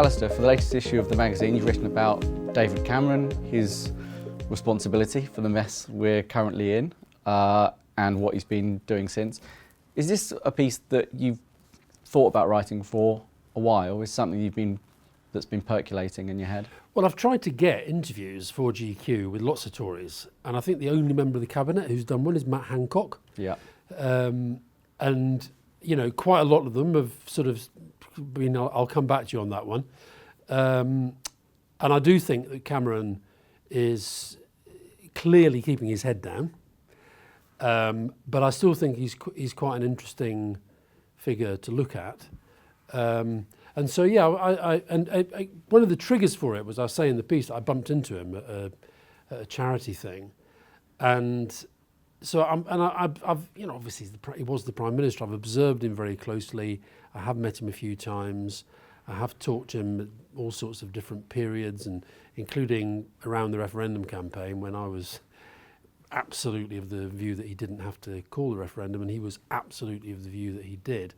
Alastair, for the latest issue of the magazine, you've written about David Cameron, his responsibility for the mess we're currently in, and what he's been doing since. Is this a piece that you've thought about writing for a while? Is it something that's been percolating in your head? Well, I've tried to get interviews for GQ with lots of Tories, and I think the only member of the cabinet who's done one is Matt Hancock. Yeah. And you know, quite a lot of them have sort of been. I'll come back to you on that one. And I do think that Cameron is clearly keeping his head down, but I still think he's quite an interesting figure to look at. And so, yeah, I one of the triggers for it was, I say in the piece, that I bumped into him at a charity thing, and so I've you know, obviously he was the Prime Minister. I've observed him very closely. I have met him a few times. I have talked to him at all sorts of different periods, and including around the referendum campaign, when I was absolutely of the view that he didn't have to call the referendum, and he was absolutely of the view that he did.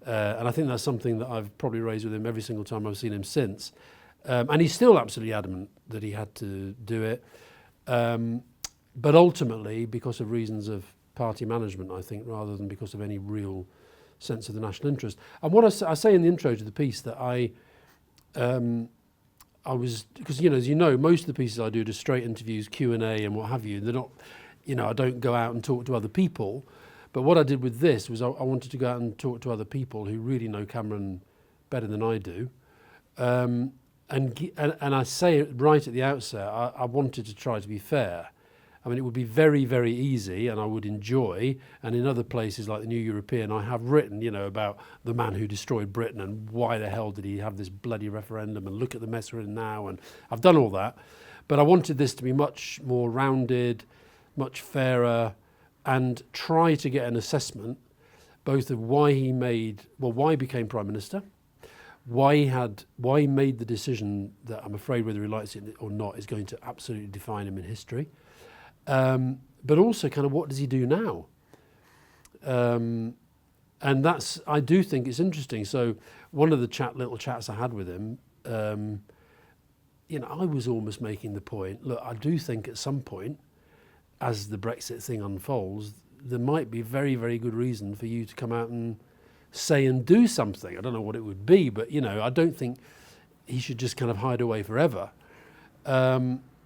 And I think that's something that I've probably raised with him every single time I've seen him since. And he's still absolutely adamant that he had to do it. But ultimately, because of reasons of party management, I think, rather than because of any real sense of the national interest. And what I say in the intro to the piece, that I was, because, you know, as you know, most of the pieces I do are just straight interviews, Q&A and what have you. They're not, you know, I don't go out and talk to other people. But what I did with this was I wanted to go out and talk to other people who really know Cameron better than I do. And I say it right at the outset, I wanted to try to be fair. I mean, it would be very, very easy, and I would enjoy, and in other places like the New European, I have written, you know, about the man who destroyed Britain and why the hell did he have this bloody referendum, and look at the mess we're in now, and I've done all that. But I wanted this to be much more rounded, much fairer, and try to get an assessment both of why he became Prime Minister, why he made the decision that, I'm afraid, whether he likes it or not, is going to absolutely define him in history. But also kind of what does he do now? And that's, I do think it's interesting. So one of the little chats I had with him, you know, I was almost making the point, look, I do think at some point, as the Brexit thing unfolds, there might be very, very good reason for you to come out and say and do something. I don't know what it would be, but, you know, I don't think he should just kind of hide away forever.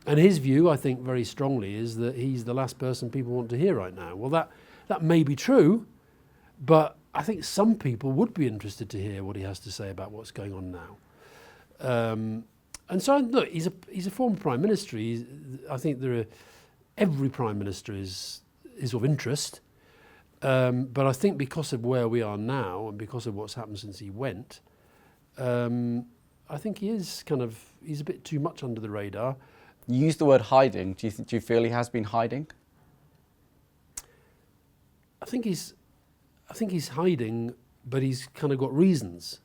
And his view, I think very strongly, is that he's the last person people want to hear right now. Well, that may be true, but I think some people would be interested to hear what he has to say about what's going on now. And so, look, he's a former Prime Minister. I think every Prime Minister is of interest. But I think because of where we are now and because of what's happened since he went, I think he's a bit too much under the radar. You used the word hiding. Do you feel he has been hiding? I think he's hiding, but he's kind of got reasons.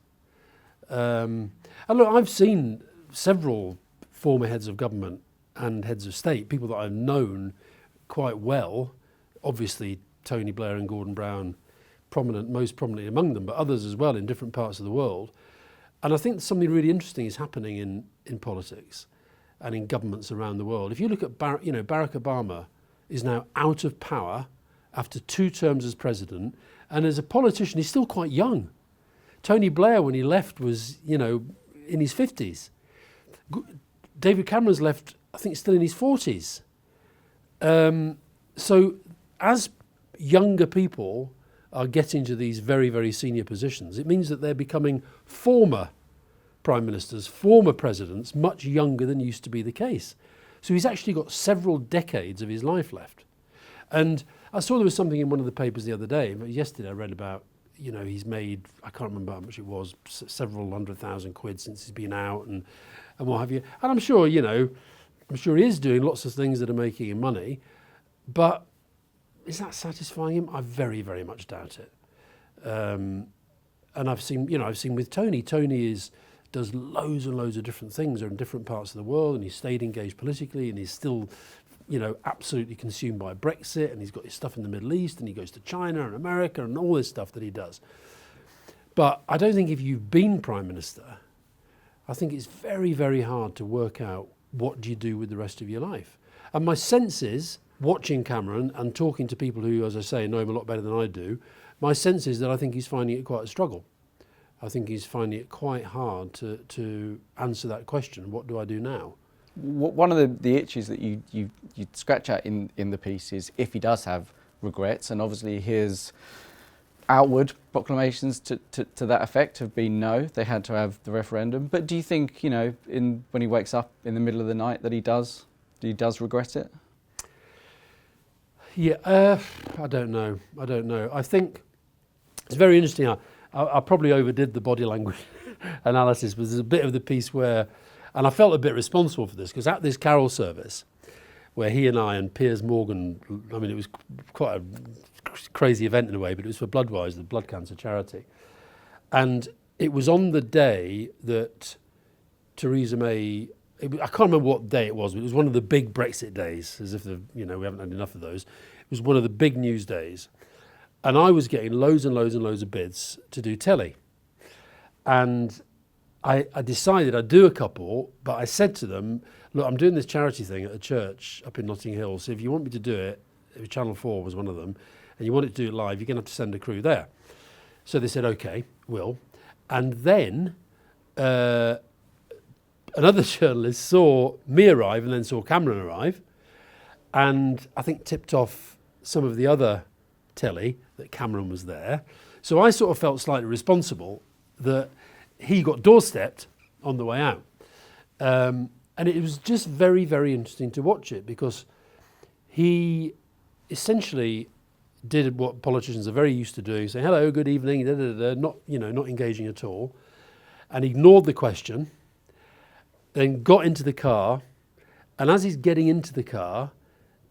And look, I've seen several former heads of government and heads of state, people that I've known quite well, obviously Tony Blair and Gordon Brown most prominently among them, but others as well in different parts of the world. And I think something really interesting is happening in politics and in governments around the world. If you look at Barack Obama is now out of power after 2 terms as president, and as a politician, he's still quite young. Tony Blair, when he left, was, you know, in his 50s. David Cameron's left, I think, still in his 40s. So as younger people are getting to these very, very senior positions, it means that they're becoming former Prime Ministers, former presidents, much younger than used to be the case. So he's actually got several decades of his life left. And I saw there was something in one of the papers the other day, yesterday I read about, you know, he's made, I can't remember how much it was, several £100,000 since he's been out and what have you. And I'm sure, you know, he is doing lots of things that are making him money, but is that satisfying him? I very, very much doubt it. And I've seen with Tony does loads and loads of different things in different parts of the world, and he's stayed engaged politically, and he's still, you know, absolutely consumed by Brexit, and he's got his stuff in the Middle East, and he goes to China and America and all this stuff that he does. But I don't think if you've been Prime Minister, I think it's very, very hard to work out what do you do with the rest of your life. And my sense is, watching Cameron and talking to people who, as I say, know him a lot better than I do, my sense is that I think he's finding it quite a struggle. I think he's finding it quite hard to answer that question, what do I do now? One of the itches that you scratch at in the piece is if he does have regrets, and obviously his outward proclamations to that effect have been no, they had to have the referendum. But do you think, you know, when he wakes up in the middle of the night that he does regret it? Yeah, I don't know. I think it's very interesting. I probably overdid the body language analysis, but there's a bit of the piece where, and I felt a bit responsible for this, because at this carol service, where he and I and Piers Morgan, I mean, it was quite a crazy event in a way, but it was for Bloodwise, the blood cancer charity. And it was on the day that Theresa May, I can't remember what day it was, but it was one of the big Brexit days, as if we haven't had enough of those. It was one of the big news days. And I was getting loads and loads and loads of bids to do telly. And I decided I'd do a couple, but I said to them, look, I'm doing this charity thing at a church up in Notting Hill, so if you want me to do it, Channel 4 was one of them, and you want it to do it live, you're going to have to send a crew there. So they said, okay, will. And then another journalist saw me arrive and then saw Cameron arrive, and I think tipped off some of the other telly that Cameron was there. So I sort of felt slightly responsible that he got doorstepped on the way out. And it was just very, very interesting to watch it, because he essentially did what politicians are very used to doing, saying, hello, good evening, not engaging at all, and ignored the question, then got into the car, and as he's getting into the car,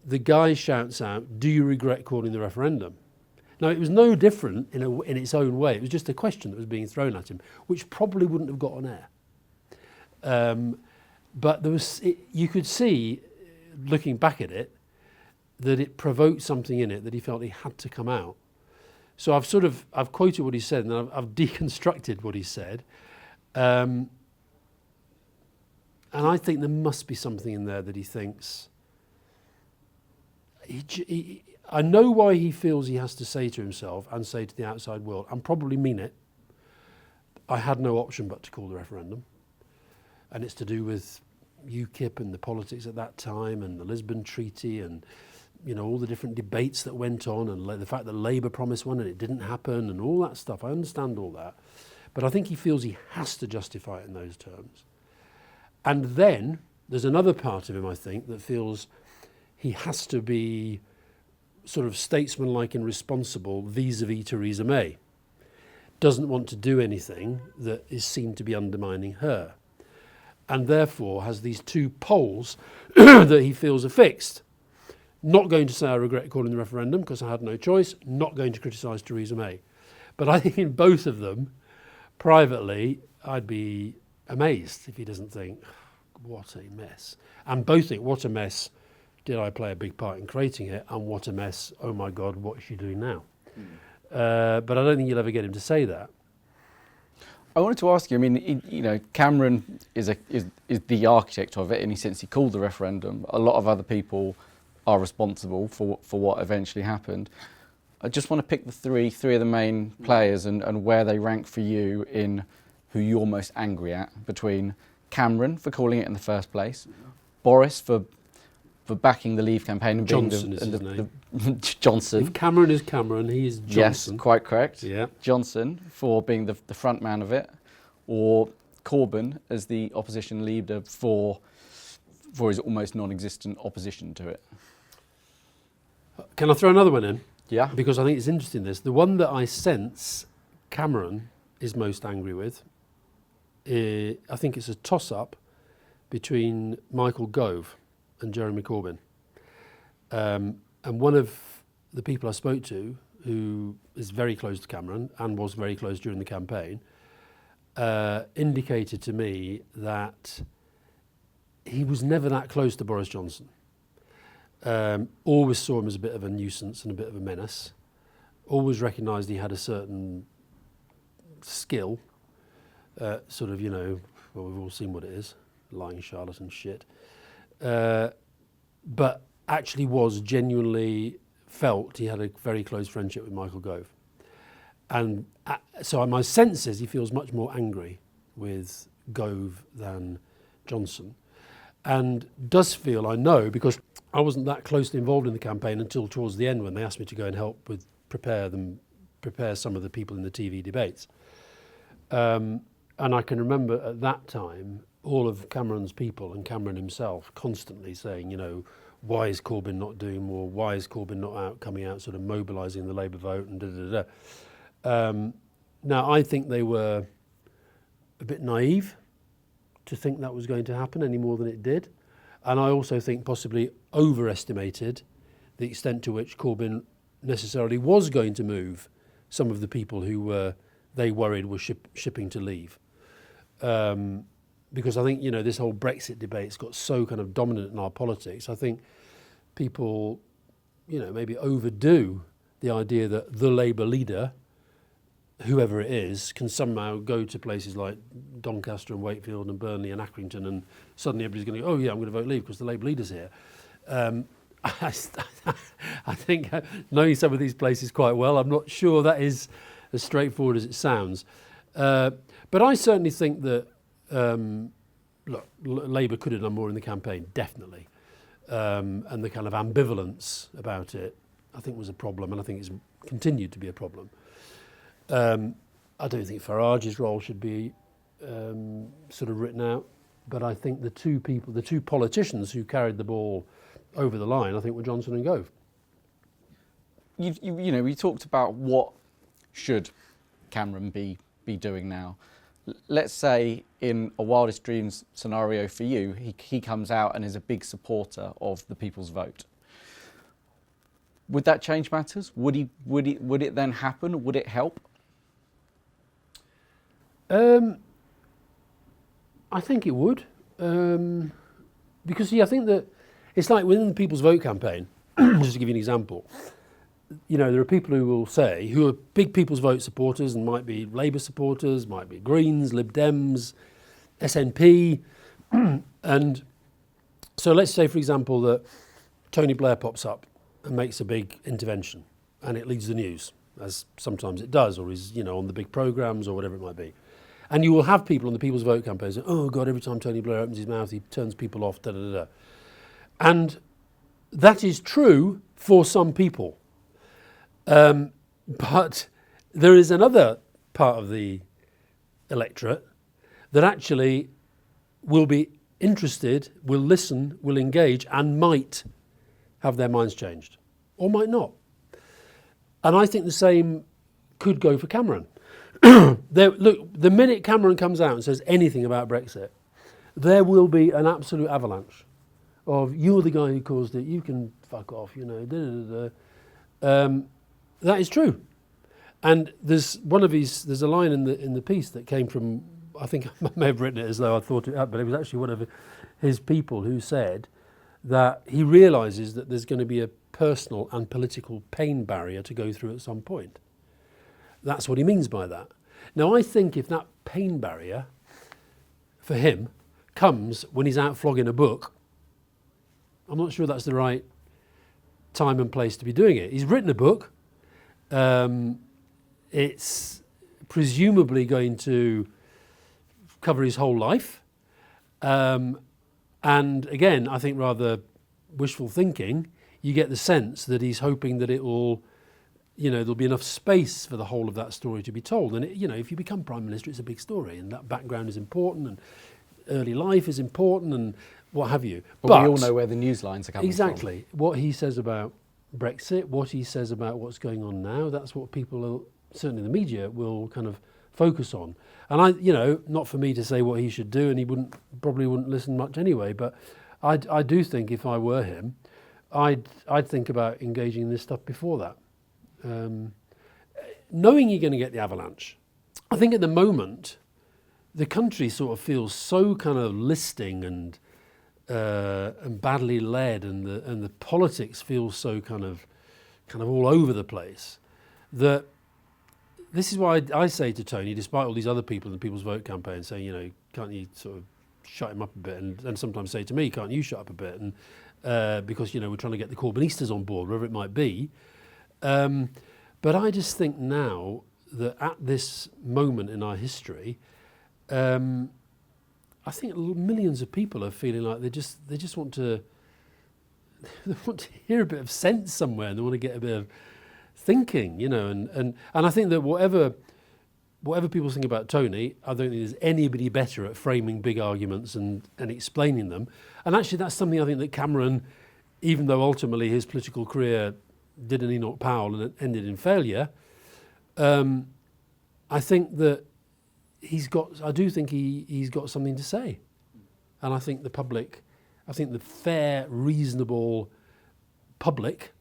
the guy shouts out, do you regret calling the referendum? Now, it was no different in its own way. It was just a question that was being thrown at him, which probably wouldn't have got on air. But you could see, looking back at it, that it provoked something in it that he felt he had to come out. So I've quoted what he said, and I've deconstructed what he said. And I think there must be something in there that he thinks. I know why he feels he has to say to himself and say to the outside world, and probably mean it, I had no option but to call the referendum. And it's to do with UKIP and the politics at that time, and the Lisbon Treaty, and all the different debates that went on, and the fact that Labour promised one and it didn't happen, and all that stuff. I understand all that. But I think he feels he has to justify it in those terms. And then there's another part of him, I think, that feels he has to be sort of statesmanlike and responsible vis-a-vis Theresa May. Doesn't want to do anything that is seen to be undermining her. And therefore has these two poles that he feels are fixed. Not going to say I regret calling the referendum because I had no choice, not going to criticise Theresa May. But I think in both of them, privately, I'd be amazed if he doesn't think, what a mess. And both think, what a mess, did I play a big part in creating it? And what a mess, oh my God, what is she doing now? But I don't think you'll ever get him to say that. I wanted to ask you, I mean, Cameron is the architect of it, in the sense he called the referendum. A lot of other people are responsible for what eventually happened. I just want to pick the three of the main players and where they rank for you in who you're most angry at, between Cameron for calling it in the first place, Boris for backing the Leave campaign and being Johnson is his name. Johnson. If Cameron is Cameron, he is Johnson. Yes, quite correct. Yeah. Johnson for being the front man of it, or Corbyn as the opposition leader for his almost non-existent opposition to it. Can I throw another one in? Yeah. Because I think it's interesting this. The one that I sense Cameron is most angry with, I think it's a toss-up between Michael Gove and Jeremy Corbyn. And one of the people I spoke to, who is very close to Cameron and was very close during the campaign, indicated to me that he was never that close to Boris Johnson. Always saw him as a bit of a nuisance and a bit of a menace. Always recognised he had a certain skill, well, we've all seen what it is, lying charlatan shit. But actually was genuinely felt he had a very close friendship with Michael Gove. And so my sense is he feels much more angry with Gove than Johnson. And does feel, I know, because I wasn't that closely involved in the campaign until towards the end when they asked me to go and help with prepare some of the people in the TV debates. And I can remember at that time all of Cameron's people and Cameron himself constantly saying, you know, why is Corbyn not doing more? Why is Corbyn not coming out sort of mobilising the Labour vote and da-da-da-da. Now, I think they were a bit naive to think that was going to happen any more than it did. And I also think possibly overestimated the extent to which Corbyn necessarily was going to move some of the people who they worried were shipping to leave. Because I think, you know, this whole Brexit debate's got so kind of dominant in our politics. I think people, you know, maybe overdo the idea that the Labour leader, whoever it is, can somehow go to places like Doncaster and Wakefield and Burnley and Accrington and suddenly everybody's going to go, oh yeah, I'm going to vote Leave because the Labour leader's here. I think knowing some of these places quite well, I'm not sure that is as straightforward as it sounds. But I certainly think that, look, Labour could have done more in the campaign, definitely. And the kind of ambivalence about it, I think was a problem, and I think it's continued to be a problem. I don't think Farage's role should be sort of written out, but I think the two politicians who carried the ball over the line, I think were Johnson and Gove. You know, we talked about what should Cameron be doing now. Let's say in a wildest dreams scenario for you, he comes out and is a big supporter of the people's vote. Would that change matters? Would it then happen? Would it help? I think it would, because I think that it's like within the People's Vote campaign. Just to give you an example, you know, there are people who will say who are big People's Vote supporters and might be Labour supporters, might be Greens, Lib Dems, SNP, and so let's say, for example, that Tony Blair pops up and makes a big intervention, and it leads the news, as sometimes it does, or is, you know, on the big programmes or whatever it might be. And you will have people on the People's Vote campaign saying, oh God, every time Tony Blair opens his mouth, he turns people off, da-da-da-da. And that is true for some people. But there is another part of the electorate that actually will be interested, will listen, will engage, and might have their minds changed, or might not. And I think the same could go for Cameron. Look, the minute Cameron comes out and says anything about Brexit, there will be an absolute avalanche of, you're the guy who caused it, you can fuck off, you know, da-da-da-da. That is true. And there's a line in the piece that came from, I think I may have written it as though I thought it up, but it was actually one of his people who said that he realises that there's going to be a personal and political pain barrier to go through at some point. That's what he means by that. Now, I think if that pain barrier for him comes when he's out flogging a book, I'm not sure that's the right time and place to be doing it. He's written a book. It's presumably going to cover his whole life. And again, I think rather wishful thinking, you get the sense that he's hoping that it will, you know, there'll be enough space for the whole of that story to be told. And, you know, if you become Prime Minister, it's a big story, and that background is important, and early life is important, and what have you. But we all know where the news lines are coming from. Exactly. What he says about Brexit, what he says about what's going on now, that's what people, certainly the media, will kind of focus on. And you know, not for me to say what he should do, and he probably wouldn't listen much anyway, but I do think if I were him, I'd think about engaging in this stuff before that. Knowing you're going to get the avalanche, I think at the moment, the country sort of feels so kind of listing and badly led, and the politics feels so kind of all over the place, that this is why I say to Tony, despite all these other people in the People's Vote campaign saying, you know, can't you sort of shut him up a bit, and sometimes say to me, can't you shut up a bit, and because, you know, we're trying to get the Corbynistas on board, wherever it might be. But I just think now that at this moment in our history, I think millions of people are feeling like they just want to hear a bit of sense somewhere, and they want to get a bit of thinking, you know, and I think that whatever people think about Tony, I don't think there's anybody better at framing big arguments and explaining them. And actually that's something I think that Cameron, even though ultimately his political career did an Enoch Powell and it ended in failure, I think that I do think he's got something to say. And I think the fair, reasonable public,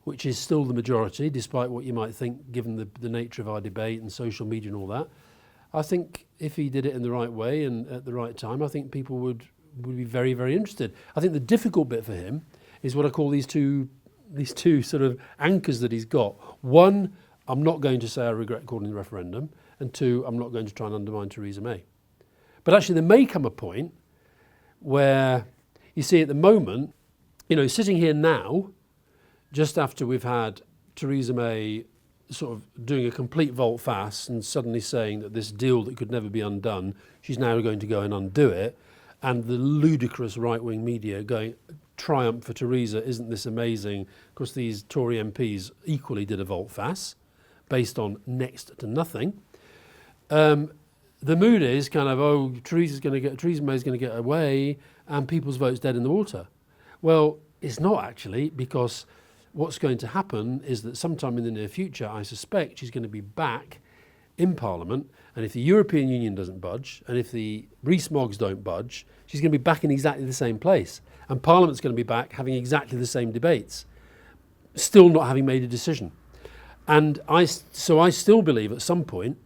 which is still the majority, despite what you might think, given the nature of our debate and social media and all that, I think if he did it in the right way and at the right time, I think people would be very, very interested. I think the difficult bit for him is what I call these two sort of anchors that he's got. One, I'm not going to say I regret calling the referendum, and two, I'm not going to try and undermine Theresa May. But actually there may come a point where, you see, at the moment, you know, sitting here now, just after we've had Theresa May sort of doing a complete volte-face and suddenly saying that this deal that could never be undone, she's now going to go and undo it, and the ludicrous right-wing media going, triumph for Theresa, isn't this amazing? Because these Tory MPs equally did a volte-face based on next to nothing. The mood is kind of, oh, Theresa May's going to get away and People's Vote's dead in the water. Well, it's not actually, because what's going to happen is that sometime in the near future, I suspect she's going to be back in Parliament, and if the European Union doesn't budge, and if the Rees-Moggs don't budge, she's going to be back in exactly the same place. And Parliament's going to be back having exactly the same debates, still not having made a decision. And I still believe at some point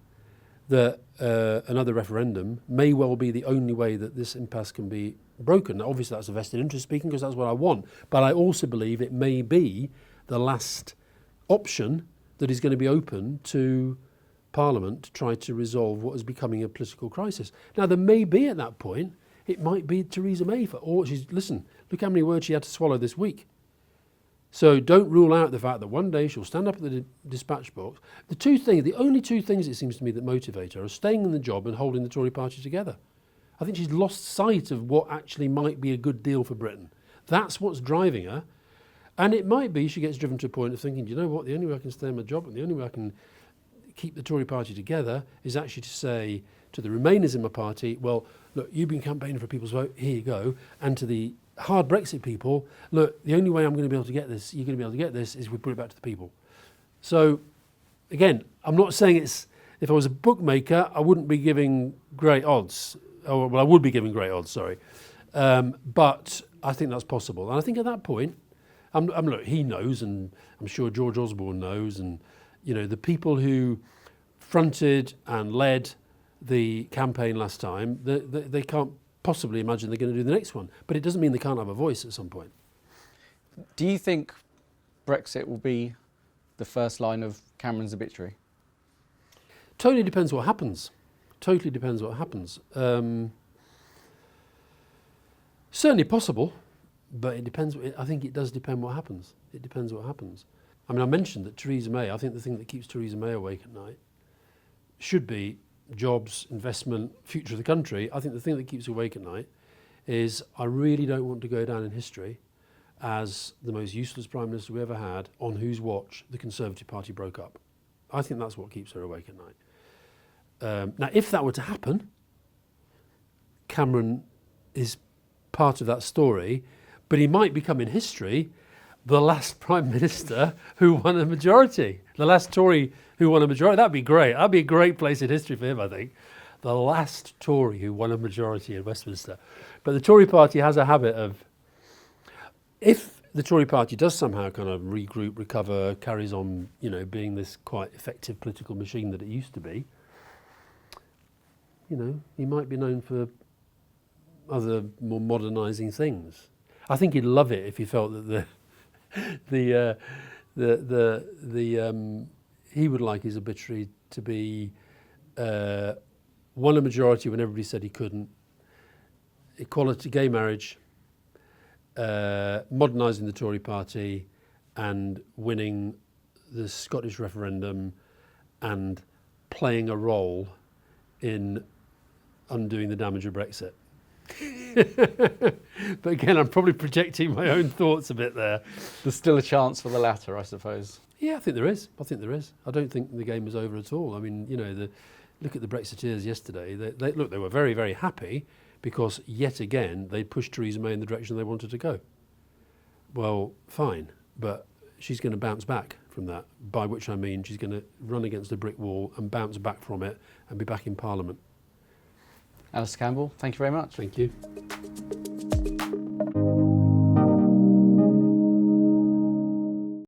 that another referendum may well be the only way that this impasse can be broken. Now, obviously that's a vested interest speaking, because that's what I want, but I also believe it may be the last option that is going to be open to Parliament to try to resolve what is becoming a political crisis. Now there may be at that point, it might be Theresa May listen, look how many words she had to swallow this week. So don't rule out the fact that one day she'll stand up at the dispatch box. The only two things it seems to me that motivate her are staying in the job and holding the Tory party together. I think she's lost sight of what actually might be a good deal for Britain. That's what's driving her. And it might be she gets driven to a point of thinking, do you know what, the only way I can stay in my job and the only way I can keep the Tory party together is actually to say to the Remainers in my party, well, look, you've been campaigning for People's Vote, here you go. And to the hard Brexit people, look, the only way I'm going to be able to get this, you're going to be able to get this, is we put it back to the people. So, again, I'm not saying if I was a bookmaker, I wouldn't be giving great odds. Oh, well, I would be giving great odds, sorry. But I think that's possible. And I think at that point, look, he knows, and I'm sure George Osborne knows, and, you know, the people who fronted and led the campaign last time, they can't possibly imagine they're going to do the next one. But it doesn't mean they can't have a voice at some point. Do you think Brexit will be the first line of Cameron's obituary? Totally depends what happens. Totally depends what happens. Certainly possible, but it depends. I think it does depend what happens. It depends what happens. I mean, I mentioned that Theresa May, I think the thing that keeps Theresa May awake at night should be jobs, investment, future of the country. I think the thing that keeps her awake at night is I really don't want to go down in history as the most useless Prime Minister we ever had, on whose watch the Conservative Party broke up. I think that's what keeps her awake at night. Now, if that were to happen, Cameron is part of that story, but he might become in history the last Prime Minister who won a majority, the last Tory who won a majority. That'd be great. That'd be a great place in history for him, I think. The last Tory who won a majority in Westminster. But the Tory party has a habit of, if the Tory party does somehow kind of regroup, recover, carries on, you know, being this quite effective political machine that it used to be, you know, he might be known for other more modernising things. I think he'd love it if he felt that he would like his obituary to be won a majority when everybody said he couldn't, equality, gay marriage, modernising the Tory party, and winning the Scottish referendum, and playing a role in undoing the damage of Brexit. But again, I'm probably projecting my own thoughts a bit there. There's still a chance for the latter, I suppose. Yeah, I think there is. I don't think the game is over at all. I mean, look at the Brexiteers yesterday. They were very, very happy because yet again they pushed Theresa May in the direction they wanted to go. Well, fine, but she's going to bounce back from that, by which I mean she's going to run against a brick wall and bounce back from it and be back in Parliament. Alastair Campbell, thank you very much. Thank you.